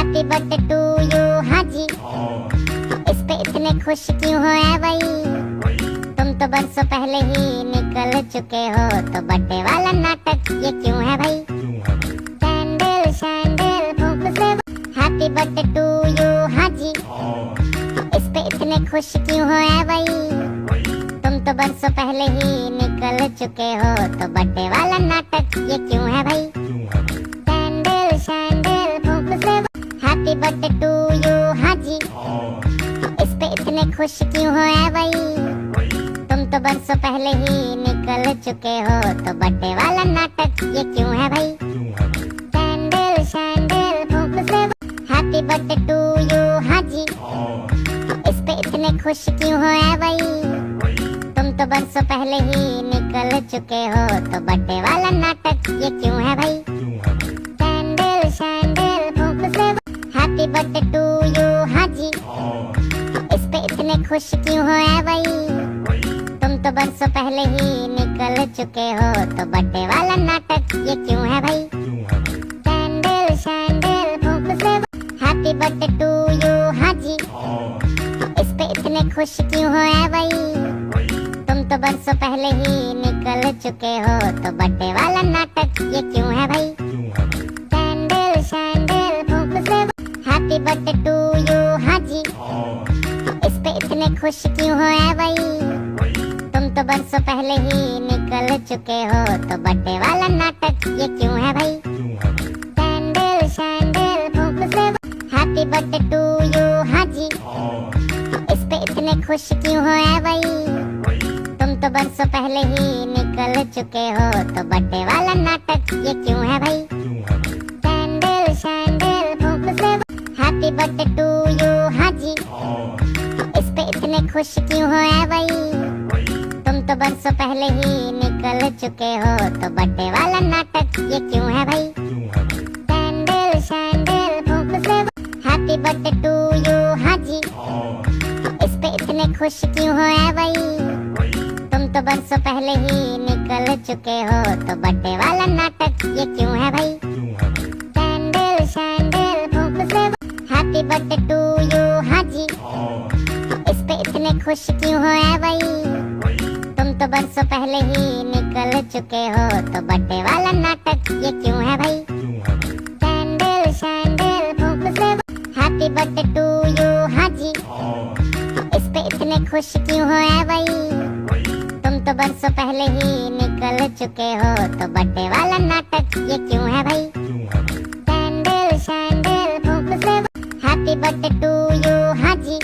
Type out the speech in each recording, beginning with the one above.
Happy birthday to you. हाँ जी, इस पे इतने खुश क्यों हो है भाई? तुम तो बरसों पहले ही निकल चुके हो, तो बर्थडे वाला नाटक ये क्यों है भाई? कैंडल शैंडल फूंक से हैप्पी बर्थडे टू यू। हाँ जी, इस पे इतने खुश क्यों हो है भाई? तुम तो बरसों पहले ही निकल चुके हो, तो बर्थडे वाला नाटक ये क्यों है भाई? कैंडल शैंडल फूंक से हैप्पी बर्थडे टू यू। हाँ जी, इस पे इतने खुश क्यों हो है भाई? तुम तो बरसों पहले ही निकल चुके हो, तो बर्थडे वाला नाटक ये क्यों है भाई? कैंडल शैंडल फूंक से हैप्पी बर्थडे टू यू। हाँ जी, इस पे इतने खुश क्यों हो है भाई? तुम तो बरसों पहले ही निकल चुके हो, तो बर्थडे वाला नाटक ये क्यों है भाई? कैंडल शैंडल फूंक से हैप्पी बर्थडे टू यू। हाँ जी, इस पे इतने खुश क्यों हो है भाई? तुम तो बरसों पहले ही निकल चुके हो, तो बर्थडे वाला नाटक ये क्यों है भाई? कैंडल शैंडल फूंक से हैप्पी बर्थडे टू यू। हाँ जी, इस पे इतने खुश क्यों हो है भाई? तुम तो बरसों पहले ही निकल चुके हो, तो बर्थडे वाला नाटक ये क्यों है भाई? कैंडल शैंडल फूंक से हैप्पी बर्थडे टू यू। हाँ जी, इस पे इतने खुश क्यों हो है भाई? तुम तो बरसों पहले ही निकल चुके हो, तो बर्थडे वाला नाटक ये क्यों है भाई? कैंडल शैंडल फूंक से हैप्पी बर्थडे टू यू। हाँ जी, इस पे इतने खुश क्यों हो है भाई? तुम तो बरसों पहले ही निकल चुके हो, तो बर्थडे वाला नाटक ये क्यों है भाई? कैंडल शैंडल फूंक से हैप्पी बर्थडे टू यू। हाँ जी, इस पे इतने खुश क्यों हो है भाई? तुम तो बरसों पहले ही निकल चुके हो, तो बर्थडे वाला नाटक ये क्यों है भाई? कैंडल शैंडल फूंक से हैप्पी बर्थडे टू यू। हाँ जी, इस पे इतने खुश क्यों हो है भाई? तुम तो बरसों पहले ही निकल चुके हो, तो बर्थडे वाला नाटक ये क्यों है भाई? कैंडल शैंडल फूंक से हैप्पी बर्थडे टू यू। हाँ जी, इस पे इतने खुश क्यों हो है भाई? तुम तो बरसों पहले ही निकल चुके हो, तो बर्थडे वाला नाटक ये क्यों है भाई? कैंडल शैंडल फूंक से हैप्पी बर्थडे टू यू। हाँ जी, इस पे इतने खुश क्यों हो है भाई? तुम तो बरसों पहले ही निकल चुके हो, तो बर्थडे वाला नाटक ये क्यों है भाई? कैंडल शैंडल फूंक से हैप्पी बर्थडे टू यू। हाँ जी,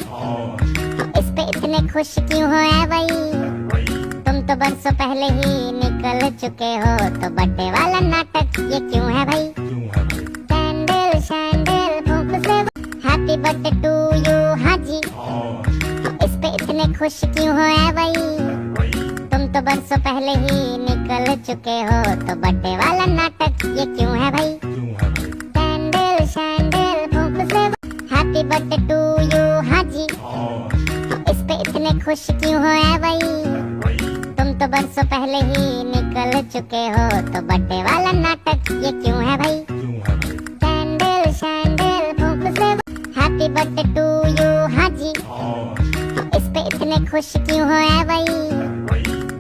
इस पे इतने खुश क्यों हो है भाई? तुम तो बरसों पहले ही निकल चुके हो, तो बर्थडे वाला नाटक ये क्यों है भाई? कैंडल शैंडल फूंक से हैप्पी बर्थडे टू यू। हाँ जी, इस पे इतने खुश क्यों हो है भाई? तुम तो बरसों पहले ही निकल चुके हो, तो बर्थडे वाला नाटक ये क्यों है भाई? कैंडल शैंडल फूंक से हैप्पी बर्थडे टू यू। हाँ जी, इस पे इतने खुश क्यों हो है भाई? तुम तो बरसों पहले ही निकल चुके हो, तो बर्थडे वाला नाटक ये क्यों है भाई? कैंडल शैंडल फूंक से हैप्पी बर्थडे टू यू। हाँ जी, इस पे इतने खुश क्यों हो है भाई?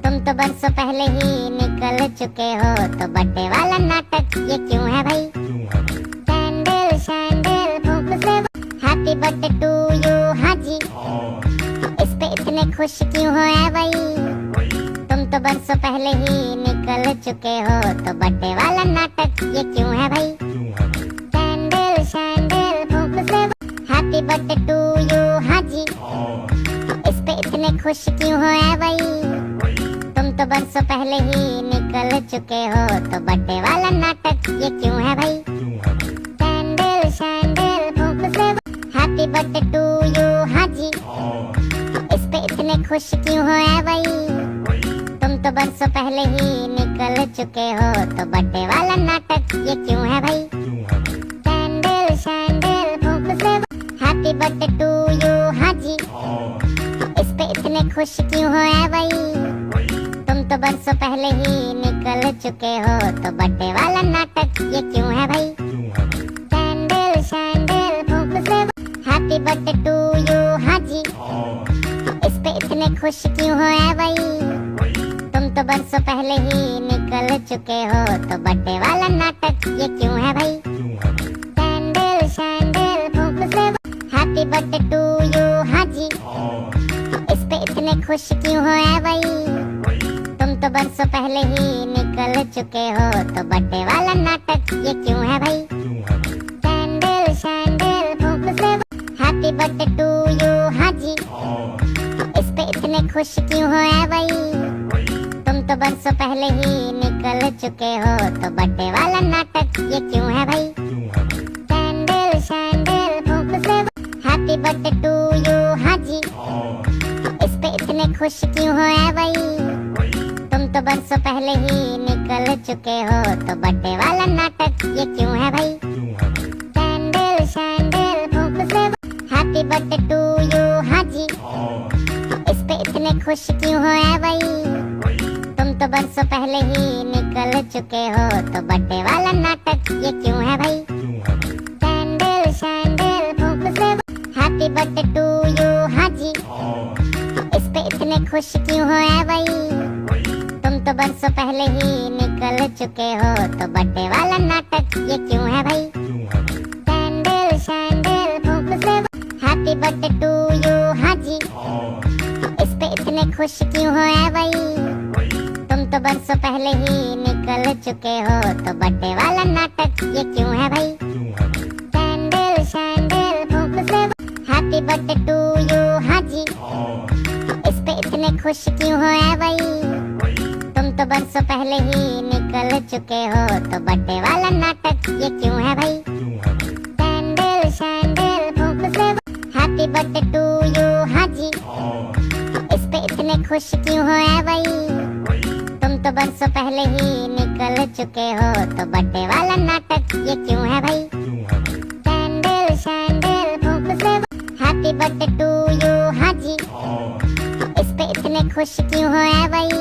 तुम तो बरसों पहले ही निकल चुके हो, तो बर्थडे वाला नाटक ये क्यों है भाई? कैंडल शैंडल फूंक से हैप्पी बर्थडे टू यू। हाँ जी, इस पे इतने खुश क्यों हो है भाई? तुम तो बरसों पहले ही निकल चुके हो, तो बर्थडे वाला नाटक ये क्यों है भाई? कैंडल शैंडल फूंक से हैप्पी बर्थडे टू यू। हाँ जी, इस पे इतने खुश क्यों हो है भाई? तुम तो बरसों पहले ही निकल चुके हो, तो बर्थडे वाला नाटक ये क्यों है भाई? कैंडल शैंडल फूंक से हैप्पी बर्थडे टू यू। हाँ जी, इस पे इतने खुश क्यों हो है भाई? तुम तो बरसों पहले ही निकल चुके हो, तो बर्थडे वाला नाटक ये क्यों है भाई? कैंडल शैंडल फूंक से हैप्पी बर्थडे टू यू। हाँ जी, इस पे इतने खुश क्यों हो है भाई? तुम तो बरसों पहले ही निकल चुके हो, तो बर्थडे वाला नाटक ये क्यों है भाई? कैंडल शैंडल बर्थडे टू यू, हाँ जी। इस पे इतने खुश क्यों हो ऐ भाई, तुम तो बरसों पहले ही निकल चुके हो, तो बर्थडे वाला नाटक ये क्यों है भाई। कैंडल शैंडल फूंक से हैप्पी बर्थडे टू यू, हाँ जी। इस पे इतने खुश क्यों हो ऐ भाई, तुम तो बरसों पहले ही निकल चुके हो, तो बर्थडे वाला नाटक ये क्यों है भाई। कैंडल शैंडल फूंक से हैप्पी बर्थडे टू यू, हाँ जी। इस पे इतने खुश क्यों हो ऐ भाई, तुम तो बरसों पहले ही निकल चुके हो, तो बर्थडे वाला नाटक ये क्यों है भाई। कैंडल शैंडल फूंक से हैप्पी बर्थडे टू यू, हाँ जी। इस पे इतने खुश क्यों हो ऐ भाई, तुम तो बरसों पहले ही निकल चुके हो, तो बर्थडे वाला नाटक ये क्यों है भाई। कैंडल शैंडल फूंक से हैप्पी बर्थडे टू यू, हाँ जी। इस पे इतने खुश क्यों हो ऐ भाई, तुम तो बरसों पहले ही निकल चुके हो, तो बर्थडे वाला नाटक ये क्यों है भाई। कैंडल शैंडल फूंक से हैप्पी बर्थडे टू यू, हाँ जी। इस पे इतने खुश क्यों हो ऐ भाई, तुम तो बरसों पहले ही निकल चुके हो, तो बर्थडे वाला नाटक ये क्यों है भाई। कैंडल शैंडल फूंक से हैप्पी बर्थडे टू यू, हाँ जी। इस पे इतने खुश क्यों हो ऐ भाई, तुम तो बरसों पहले ही निकल चुके हो, तो बर्थडे वाला नाटक ये क्यों है भाई। कैंडल शैंडल फूंक से हैप्पी बर्थडे टू यू, हाँ जी। इस पे इतने खुश क्यों हो ऐ भाई, तुम तो बरसों पहले ही निकल चुके हो, तो बर्थडे वाला नाटक ये क्यों है भाई। कैंडल शैंडल फूंक से हैप्पी बर्थडे टू यू, हाँ जी। इस पे इतने खुश क्यों हो ऐ भाई, तुम तो बरसों पहले ही निकल चुके हो, तो बर्थडे वाला नाटक ये क्यों है भाई। कैंडल शैंडल फूंक से हैप्पी बर्थडे टू यू, हाँ जी। इस पे इतने खुश क्यों हो ऐ भाई,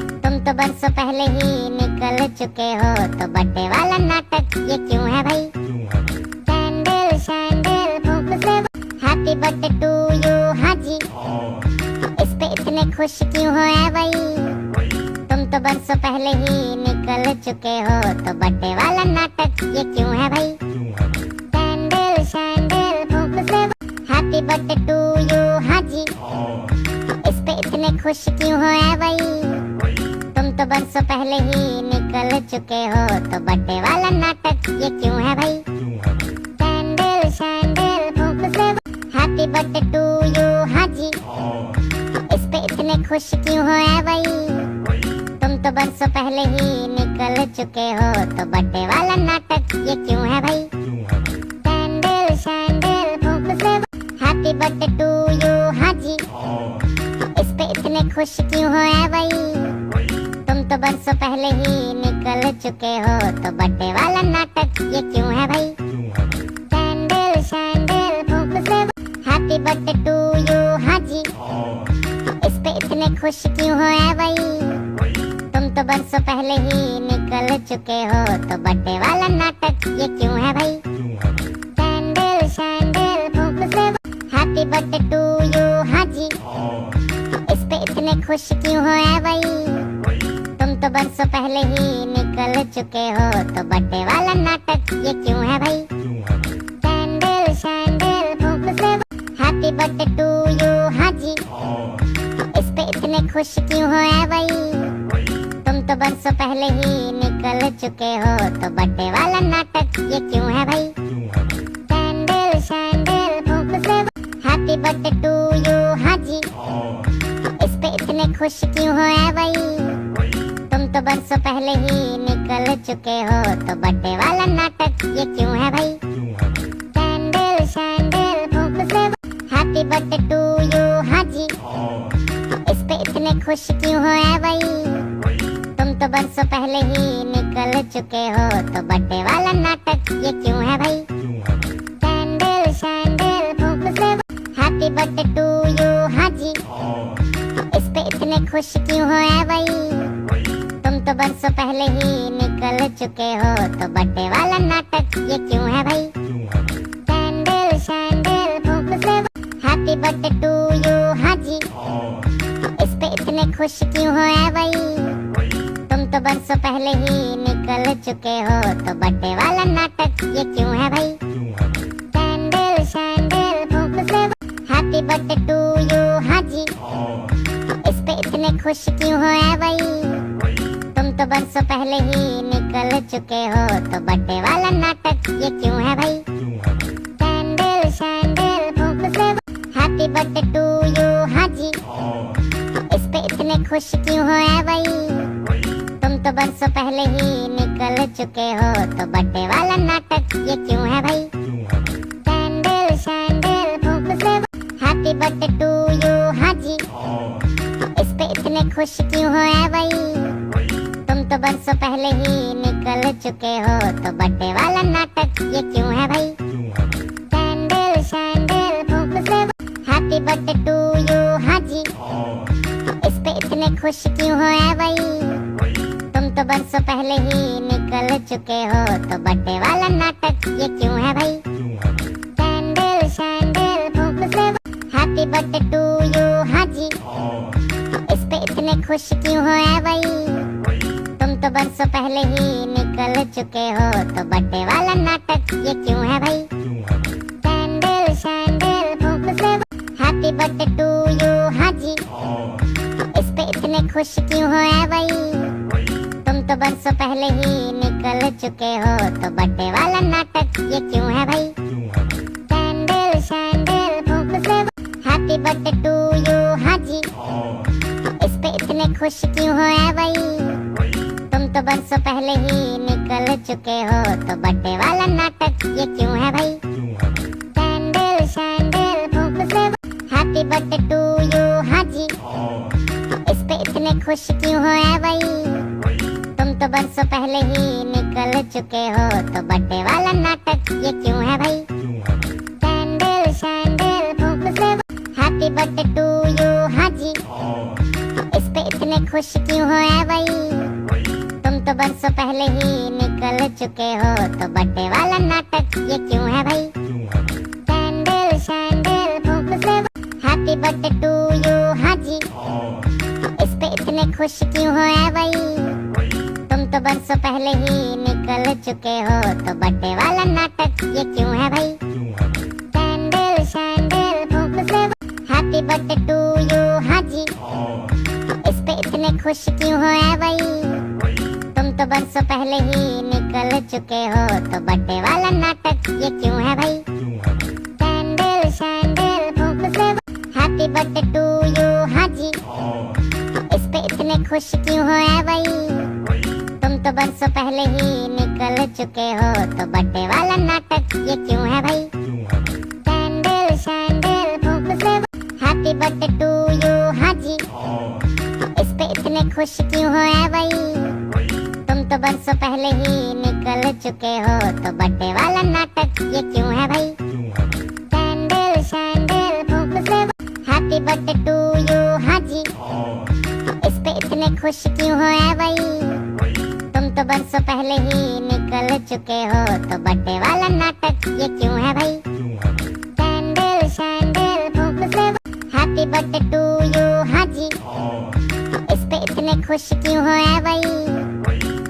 तुम तो बरसों पहले ही निकल चुके हो, तो बर्थडे वाला नाटक ये क्यों है भाई। कैंडल शैंडल फूंक से हैप्पी बर्थडे टू यू, हाँ जी। इस पे इतने खुश क्यों हो ऐ भाई, तुम तो बरसों पहले ही निकल चुके हो, तो बर्थडे वाला नाटक ये क्यों है भाई। कैंडल शैंडल फूंक से हैप्पी बर्थडे टू यू, हाँ जी। इस पे इतने खुश क्यों हो ऐ भाई, तुम तो बरसों पहले ही निकल चुके हो, तो बर्थडे वाला नाटक ये क्यों है भाई। कैंडल शैंडल फूंक से हैप्पी बर्थडे टू यू, हाँ जी। इस पे इतने खुश क्यों हो ऐ भाई, तुम तो बरसों पहले ही निकल चुके हो, तो बर्थडे वाला नाटक ये क्यों है भाई। कैंडल शैंडल फूंक से हैप्पी बर्थडे टू यू, हाँ जी। इस पे इतने खुश क्यों हो ऐ भाई, तुम तो बरसों पहले ही निकल चुके हो, तो बर्थडे वाला नाटक ये क्यों है भाई। कैंडल शैंडल फूंक से हैप्पी बर्थडे टू यू, हाँ जी। इस पे इतने खुश क्यों हो ऐ भाई, तुम तो बरसों पहले ही निकल चुके हो, तो बर्थडे वाला नाटक ये क्यों है भाई। कैंडल शैंडल फूंक से हैप्पी बर्थडे टू यू, हाँ जी। इस पे इतने खुश क्यों हो ऐ भाई, तुम तो बरसों पहले ही निकल चुके हो, तो बर्थडे वाला नाटक ये क्यों है भाई। कैंडल शैंडल फूंक से हैप्पी बर्थडे टू यू, हाँ जी। इस पे इतने खुश क्यों हो ऐ भाई, तुम तो बरसों पहले ही निकल चुके हो, तो बर्थडे वाला नाटक ये क्यों है भाई। कैंडल शैंडल फूंक से हैप्पी बर्थडे टू यू, हाँ जी। इस पे इतने खुश क्यों हो ऐ भाई, तुम तो बरसों पहले ही निकल चुके हो, तो बर्थडे वाला नाटक ये क्यों है भाई। कैंडल शैंडल फूंक से हैप्पी बर्थडे टू यू, हाँ जी। इस पे इतने खुश क्यों हो ऐ भाई, तुम तो बरसों पहले ही निकल चुके हो, तो बर्थडे वाला नाटक ये क्यों है भाई। कैंडल शैंडल फूंक से हैप्पी बर्थडे टू यू, हाँ जी। इस पे इतने खुश क्यों हो ऐ भाई, तुम तो बरसों पहले ही निकल चुके हो, तो बर्थडे वाला नाटक ये क्यों है भाई। कैंडल शैंडल खुश क्यों हो ऐ भाई, तुम तो बरसों पहले ही निकल चुके हो, तो बर्थडे वाला नाटक ये क्यों है भाई। कैंडल शैंडल फूंक से हैप्पी बर्थडे टू यू, हाँ जी इस पे इतने खुश क्यों हो ऐ भाई, तुम तो बरसों पहले ही निकल चुके हो, तो बर्थडे वाला नाटक ये क्यों है भाई। कैंडल शैंडल फूंक से हैप्पी बर्थडे टू यू, हाँ जी इस पे इतने खुश क्यों हो ऐ भाई, तुम तो बरसों पहले ही निकल चुके हो, तो बर्थडे वाला नाटक ये क्यों है भाई। कैंडल शैंडल फूंक से हैप्पी बर्थडे टू यू, हाँ जी इस पे इतने खुश क्यों हो ऐ भाई, तुम तो बरसों पहले ही निकल चुके हो, तो बर्थडे वाला नाटक ये क्यों है भाई। कैंडल शैंडल फूंक से हैप्पी बर्थडे टू यू, हाँ जी इस पे इतने खुश क्यों हो ऐ भाई, तुम तो बरसों पहले ही निकल चुके हो, तो बर्थडे वाला नाटक ये क्यों है भाई। कैंडल शैंडल फूंक से हैप्पी बर्थडे टू यू, हाँ जी इस पे इतने खुश क्यों हो ऐ भाई, तुम तो बरसों पहले ही निकल चुके हो, तो बर्थडे वाला नाटक ये क्यों है भाई। कैंडल शैंडल फूंक से हैप्पी बर्थडे टू यू, हाँ जी इस पे इतने खुश क्यों हो ऐ भाई, तुम तो बरसों पहले ही निकल चुके हो, तो बर्थडे वाला नाटक ये क्यों है भाई। कैंडल शैंडल फूंक से हैप्पी बर्थडे टू यू, हाँ जी इस पे इतने खुश क्यों हो ऐ भाई, तुम तो बरसों पहले ही निकल चुके हो, तो बर्थडे वाला नाटक ये क्यों है भाई। कैंडल शैंडल फूंक से हैप्पी बर्थडे टू यू, हाँ जी इस पे इतने खुश क्यों हो ऐ भाई, तुम तो बरसों पहले ही निकल चुके हो, तो बर्थडे वाला नाटक ये क्यों है भाई। कैंडल शैंडल फूंक से हैप्पी बर्थडे टू यू, हाँ जी इस पे इतने खुश क्यों हो ऐ भाई, तुम तो बरसों पहले ही निकल चुके हो, तो बर्थडे वाला नाटक ये क्यों है भाई। कैंडल शैंडल फूंक से हैप्पी बर्थडे टू यू, हाँ जी इस पे इतने खुश क्यों हो ऐ भाई, तुम तो बरसों पहले ही निकल चुके हो, तो बर्थडे वाला नाटक ये क्यों है भाई। कैंडल शैंडल फूंक से हैप्पी बर्थडे टू यू, हाँ जी इस पे इतने खुश क्यों हो ऐ भाई, तुम तो बरसों पहले ही निकल चुके हो, तो बर्थडे वाला नाटक ये क्यों है भाई। कैंडल शैंडल फूंक से हैप्पी बर्थडे टू यू, हाँ जी इस पे इतने खुश क्यों हो ऐ भाई, तुम तो बरसों पहले ही निकल चुके हो, तो बर्थडे वाला नाटक ये क्यों है भाई। कैंडल शैंडल फूंक से हैप्पी बर्थडे टू यू, हाँ जी इस पे इतने खुश क्यों हो ऐ भाई, तुम तो बरसों पहले ही निकल चुके हो, तो बर्थडे वाला नाटक ये क्यों है भाई। कैंडल शैंडल फूंक से हैप्पी बर्थडे टू यू, हाँ जी इस पे इतने खुश क्यों हो ऐ भाई, तुम तो बरसों पहले ही निकल चुके हो, तो बर्थडे वाला नाटक ये क्यों है भाई। कैंडल शैंडल फूंक से हैप्पी बर्थडे टू यू, हाँ जी इस पे इतने खुश क्यों हो ऐ भाई,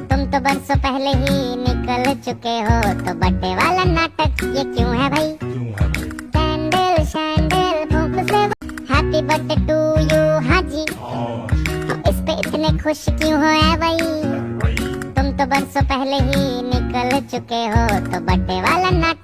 तुम तो बरसों पहले ही निकल चुके हो, तो बर्थडे वाला नाटक ये क्यों है भाई। कैंडल शैंडल फूंक से हैप्पी बर्थडे टू यू, हाँ जी इस पे इतने खुश क्यों हो ऐ भाई, तुम तो बरसों पहले ही निकल चुके हो, तो बर्थडे वाला नाटक